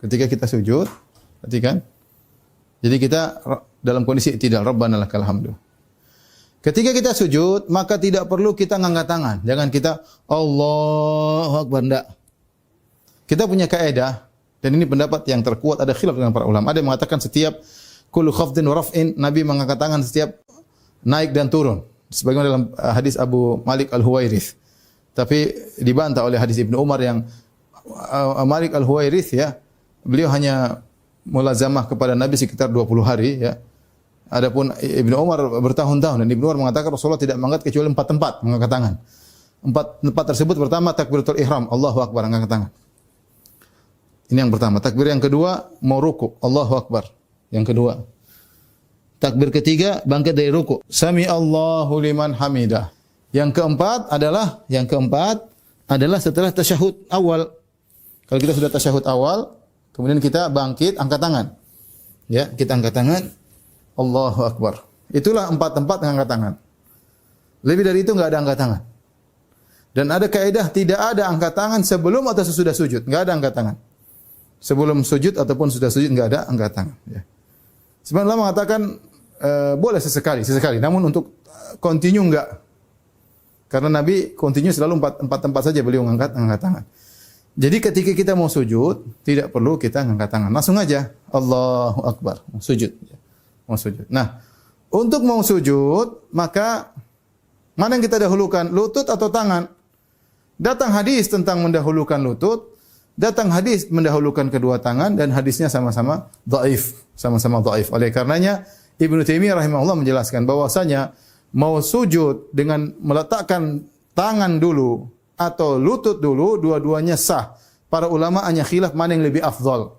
Ketika kita sujud, perhatikan. Jadi kita dalam kondisi i'tidal, Rabbana lakal hamdu. Ketika kita sujud, maka tidak perlu kita ngangkat tangan. Jangan kita Allahu Akbar, enggak. Kita punya kaidah dan ini pendapat yang terkuat, ada khilaf dengan para ulama. Ada yang mengatakan setiap kullu khafdin wa raf'in, Nabi mengangkat tangan setiap naik dan turun. Sebagaimana dalam hadis Abu Malik Al-Huwairits. Tapi dibantah oleh hadis Ibnu Umar yang Malik Al-Huwairits ya, beliau hanya mulazamah kepada Nabi sekitar 20 hari ya. Adapun Ibnu Umar bertahun-tahun dan Ibnu Umar mengatakan Rasulullah tidak mengangkat kecuali 4 tempat mengangkat tangan. 4 tempat tersebut pertama takbiratul ihram, Allahu Akbar, angkat tangan. Ini yang pertama. Takbir yang kedua mau ruku, Allahu Akbar. Yang kedua. Takbir ketiga bangkit dari ruku, Sami Allahu liman hamidah. Yang keempat adalah setelah tasyahud awal. Kalau kita sudah tasyahud awal, kemudian kita bangkit, angkat tangan. Ya, kita angkat tangan. Allahu Akbar. Itulah 4 tempat angkat tangan. Lebih dari itu enggak ada angkat tangan. Dan ada kaidah tidak ada angkat tangan sebelum atau sesudah sujud. Enggak ada angkat tangan. Sebelum sujud ataupun sudah sujud enggak ada angkat tangan. Ya. Sebenarnya mengatakan boleh sesekali. Namun untuk continue enggak. Karena Nabi continue selalu 4 tempat saja beliau angkat tangan. Jadi ketika kita mau sujud, tidak perlu kita angkat tangan. Langsung aja Allahu Akbar, sujud. Mau sujud. Nah, untuk mau sujud, maka mana yang kita dahulukan, lutut atau tangan? Datang hadis tentang mendahulukan lutut, datang hadis mendahulukan kedua tangan dan hadisnya sama-sama dhaif, Oleh karenanya Ibnu Taimiyah rahimahullah menjelaskan bahwasanya mau sujud dengan meletakkan tangan dulu atau lutut dulu, dua-duanya sah. Para ulama hanya khilaf mana yang lebih afdal.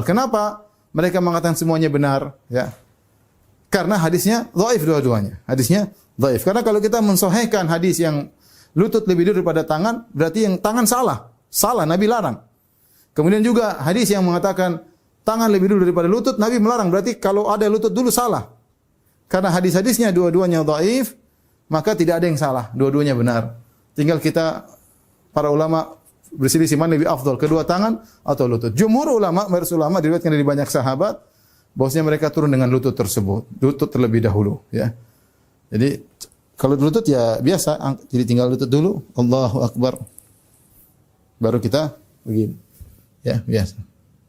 Kenapa? Mereka mengatakan semuanya benar, ya. Karena hadisnya dhaif dua-duanya. Karena kalau kita mensahihkan hadis yang lutut lebih dulu daripada tangan, berarti yang tangan salah. Nabi larang. Kemudian juga hadis yang mengatakan tangan lebih dulu daripada lutut, Nabi melarang. Berarti kalau ada lutut dulu salah. Karena hadis-hadisnya dua-duanya dhaif, maka tidak ada yang salah, dua-duanya benar. Tinggal kita, para ulama berselisih mana lebih afdal, kedua tangan atau lutut. Jumhur ulama, mayoritas ulama diriwayatkan dari banyak sahabat, bahwasanya mereka turun dengan lutut tersebut, lutut terlebih dahulu. Ya. Jadi kalau lutut ya biasa, jadi tinggal lutut dulu, Allahu Akbar, baru kita begini, ya biasa,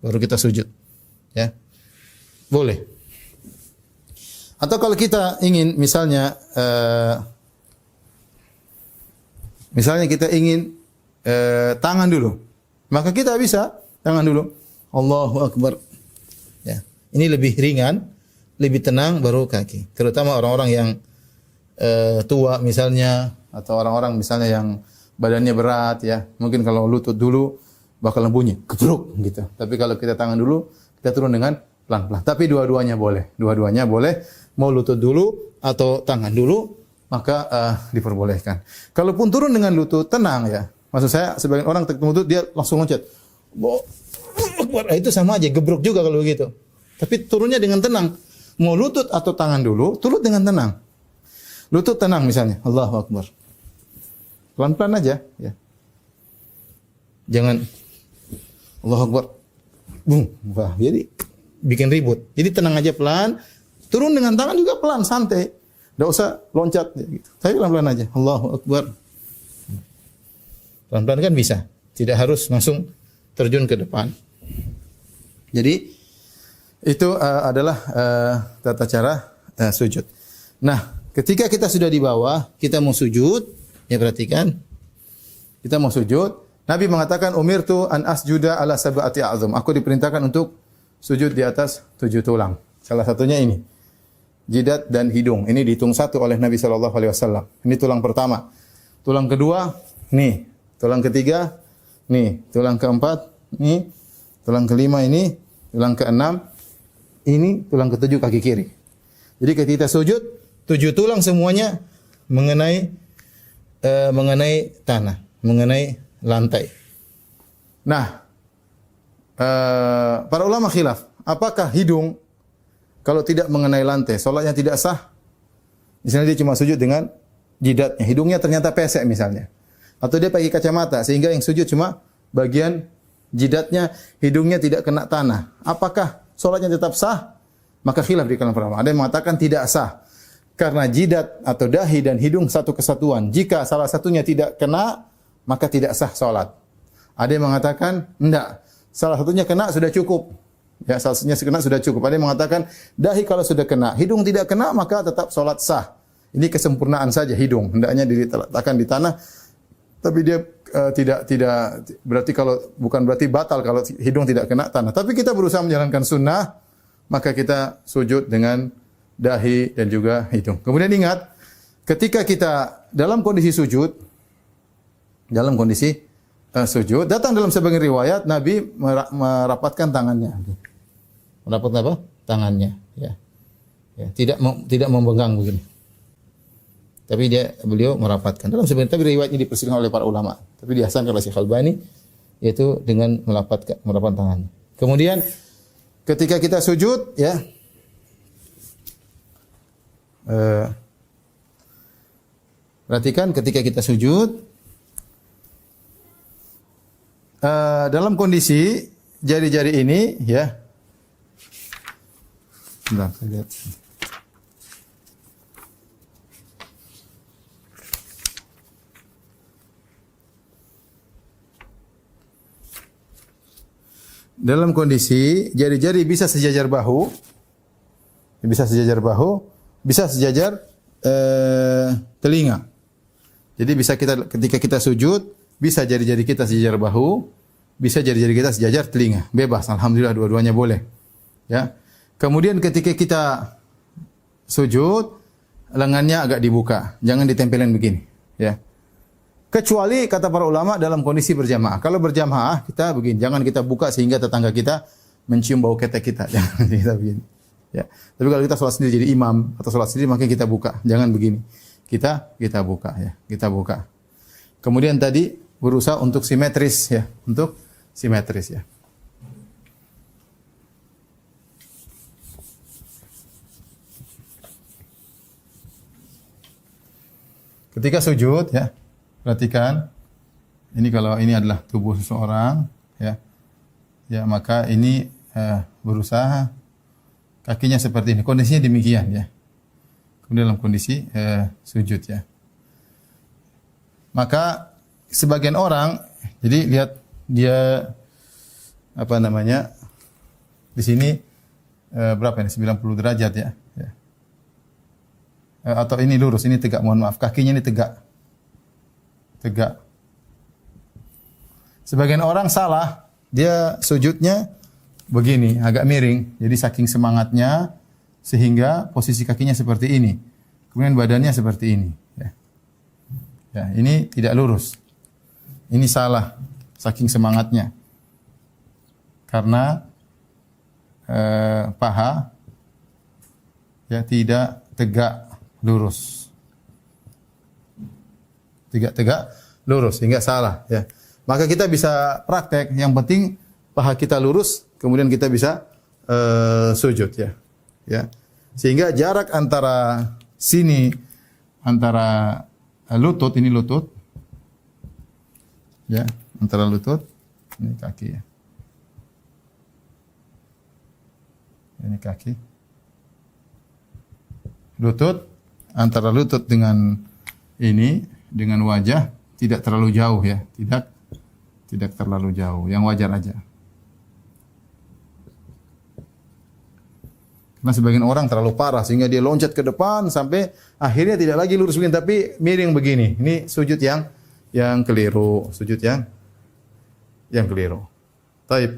baru kita sujud, ya boleh. Atau kalau kita ingin misalnya kita ingin tangan dulu, maka kita bisa tangan dulu. Allahu Akbar. Ya. Ini lebih ringan, lebih tenang baru kaki. Terutama orang-orang yang tua misalnya atau orang-orang misalnya yang badannya berat ya. Mungkin kalau lutut dulu bakal bunyi gebruk gitu. Tapi kalau kita tangan dulu, kita turun dengan pelan-pelan. Tapi dua-duanya boleh. Mau lutut dulu atau tangan dulu, maka diperbolehkan. Kalaupun turun dengan lutut, tenang ya. Maksud saya, sebagian orang tertentu dia langsung loncat. Itu sama aja, gebruk juga kalau begitu. Tapi turunnya dengan tenang. Mau lutut atau tangan dulu, turun dengan tenang. Lutut tenang misalnya, Allahu Akbar. Pelan-pelan aja. Ya. Jangan Allahu Akbar. Wah, jadi bikin ribut. Jadi tenang aja pelan. Turun dengan tangan juga pelan, santai. Tidak usah loncat. Gitu. Tapi pelan-pelan aja. Allahu Akbar. Pelan-pelan kan bisa. Tidak harus langsung terjun ke depan. Jadi, itu adalah tata cara sujud. Nah, ketika kita sudah di bawah, kita mau sujud. Ya perhatikan. Kita mau sujud. Nabi mengatakan, umirtu an asjuda ala sab'ati a'zam. Aku diperintahkan untuk sujud di atas 7 tulang. Salah satunya ini. Jidat dan hidung. Ini dihitung satu oleh Nabi SAW. Ini tulang pertama. Tulang kedua, nih. Tulang ketiga, nih. Tulang keempat, nih. Tulang kelima ini. Tulang keenam, ini. Tulang ketujuh kaki kiri. Jadi ketika kita sujud, 7 tulang semuanya mengenai tanah. Mengenai lantai. Nah, para ulama khilaf. Apakah hidung kalau tidak mengenai lantai, salatnya tidak sah? Misalnya dia cuma sujud dengan jidatnya, hidungnya ternyata pesek misalnya. Atau dia pakai kacamata sehingga yang sujud cuma bagian jidatnya, hidungnya tidak kena tanah. Apakah salatnya tetap sah? Maka khilaf di kalangan para ulama. Ada yang mengatakan tidak sah. Karena jidat atau dahi dan hidung satu kesatuan. Jika salah satunya tidak kena, maka tidak sah salat. Ada yang mengatakan enggak. Salah satunya kena sudah cukup. Ya, salah satunya kena sudah cukup. Ada yang mengatakan dahi kalau sudah kena, hidung tidak kena maka tetap salat sah. Ini kesempurnaan saja hidung, hendaknya diletakkan di tanah. Tapi dia tidak berarti kalau bukan berarti batal kalau hidung tidak kena tanah. Tapi kita berusaha menjalankan sunnah, maka kita sujud dengan dahi dan juga hidung. Kemudian ingat, ketika kita dalam kondisi sujud, datang dalam sebagian riwayat Nabi merapatkan tangannya. Merapatkan apa? Tangannya. Ya. Ya, tidak memegang begini. Tapi beliau merapatkan. Dalam sebagian tapi riwayatnya diperselisihkan oleh para ulama. Tapi dihasankan oleh Syekh Albani yaitu dengan merapatkan tangannya. Kemudian ketika kita sujud, ya, perhatikan ketika kita sujud, dalam kondisi jari-jari ini, ya, bentar, saya lihat. Dalam kondisi jari-jari bisa sejajar bahu, bisa sejajar telinga. Jadi bisa ketika kita sujud, bisa jari-jari kita sejajar bahu, bisa jari-jari kita sejajar telinga. Bebas, alhamdulillah dua-duanya boleh. Ya. Kemudian ketika kita sujud, lengannya agak dibuka, jangan ditempelin begini, ya. Kecuali kata para ulama dalam kondisi berjamaah. Kalau berjamaah kita begini, jangan kita buka sehingga tetangga kita mencium bau ketek kita. Jangan kita begini. Ya. Tapi kalau kita sholat sendiri jadi imam atau sholat sendiri maka kita buka. Jangan begini. Kita buka, ya. Kita buka. Kemudian tadi berusaha untuk simetris, ya. Untuk simetris, ya. Ketika sujud, ya. Perhatikan, ini kalau ini adalah tubuh seseorang, ya, ya maka ini berusaha kakinya seperti ini, kondisinya demikian, ya. Kemudian dalam kondisi sujud, ya. Maka sebagian orang, jadi lihat dia apa namanya di sini berapa ini 90 derajat, ya, ya. Atau ini lurus, ini tegak, mohon maaf, kakinya ini tegak. Sebagian orang salah, dia sujudnya begini, agak miring. Jadi saking semangatnya sehingga posisi kakinya seperti ini. Kemudian badannya seperti ini, ya. Ya, ini tidak lurus. Ini salah saking semangatnya. Karena paha ya tidak tegak lurus. Tegak lurus sehingga salah, ya. Maka kita bisa praktek, yang penting paha kita lurus, kemudian kita bisa sujud, ya. Ya. Sehingga jarak antara sini antara lutut, ini lutut. Ya, antara lutut, ini kaki, ya. Ini kaki. Lutut, antara lutut dengan ini dengan wajah tidak terlalu jauh, ya, tidak terlalu jauh, yang wajar aja. Karena sebagian orang terlalu parah sehingga dia loncat ke depan sampai akhirnya tidak lagi lurus begini tapi miring begini. Ini sujud yang keliru, sujud yang keliru. Taib.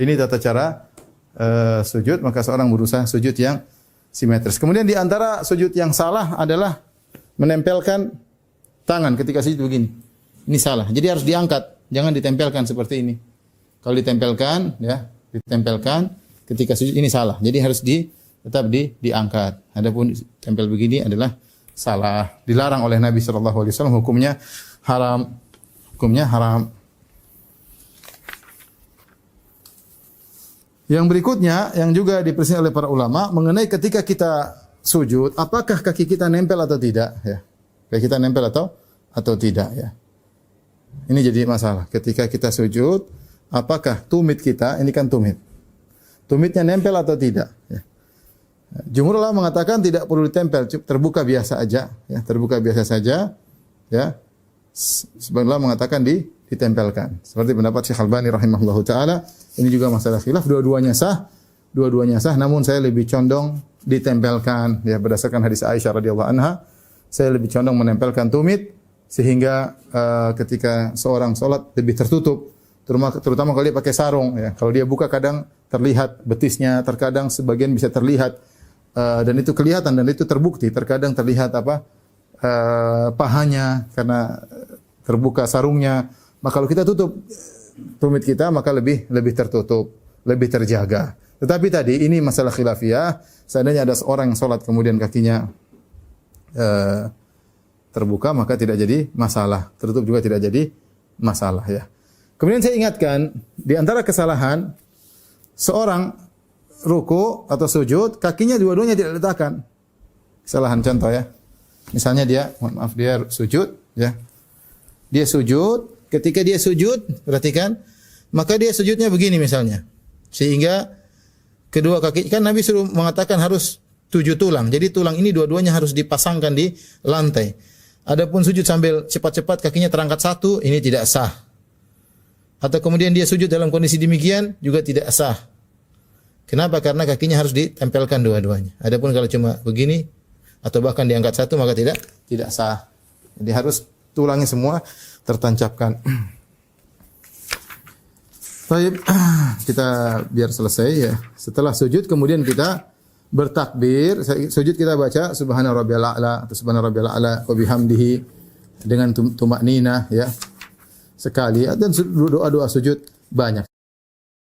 Ini tata cara sujud, maka seorang berusaha sujud yang simetris. Kemudian di antara sujud yang salah adalah menempelkan tangan ketika sujud begini. Ini salah. Jadi harus diangkat, jangan ditempelkan seperti ini. Kalau ditempelkan, ya, ditempelkan ketika sujud ini salah. Jadi harus tetap diangkat. Adapun tempel begini adalah salah. Dilarang oleh Nabi sallallahu alaihi wasallam, hukumnya haram. Hukumnya haram. Yang berikutnya yang juga diperselisihkan oleh para ulama mengenai ketika kita sujud, apakah kaki kita nempel atau tidak, ya. Kaki kita nempel atau tidak, ya. Ini jadi masalah. Ketika kita sujud, apakah tumit kita, ini kan tumit. Tumitnya nempel atau tidak? Ya. Jumhur ulama mengatakan tidak perlu ditempel, terbuka biasa aja, ya, terbuka biasa saja, ya. Sebagian ulama mengatakan ditempelkan. Seperti pendapat Syekh Albani rahimahullahu taala, ini juga masalah khilaf, dua-duanya sah, namun saya lebih condong ditempelkan, ya, berdasarkan hadis Aisyah radhiyallahu anha, saya lebih condong menempelkan tumit sehingga ketika seorang salat lebih tertutup, terutama kalau dia pakai sarung, ya. Kalau dia buka kadang terlihat betisnya, terkadang sebagian bisa terlihat dan itu kelihatan dan itu terbukti. Terkadang terlihat pahanya karena terbuka sarungnya. Maka kalau kita tutup tumit kita maka lebih tertutup, lebih terjaga. Tetapi tadi ini masalah khilafiyah. Seandainya ada seorang yang salat kemudian kakinya terbuka maka tidak jadi masalah. Tertutup juga tidak jadi masalah, ya. Kemudian saya ingatkan, di antara kesalahan seorang ruku atau sujud, kakinya dua-duanya tidak diletakkan. Kesalahan contoh, ya. Misalnya dia sujud, ya. Dia sujud, ketika dia sujud, perhatikan, maka dia sujudnya begini misalnya. Sehingga kedua kaki, kan Nabi suruh mengatakan harus 7 tulang. Jadi tulang ini dua-duanya harus dipasangkan di lantai. Adapun sujud sambil cepat-cepat kakinya terangkat satu, ini tidak sah. Atau kemudian dia sujud dalam kondisi demikian juga tidak sah. Kenapa? Karena kakinya harus ditempelkan dua-duanya. Adapun kalau cuma begini atau bahkan diangkat satu maka tidak sah. Jadi harus tulangnya semua tertancapkan. Baik, kita biar selesai, ya. Setelah sujud kemudian kita bertakbir. Sujud kita baca subhana rabbiyal a'la atau subhana rabbiyal a'la wa bihamdihi dengan tumakninah, ya. Sekali dan doa-doa sujud banyak.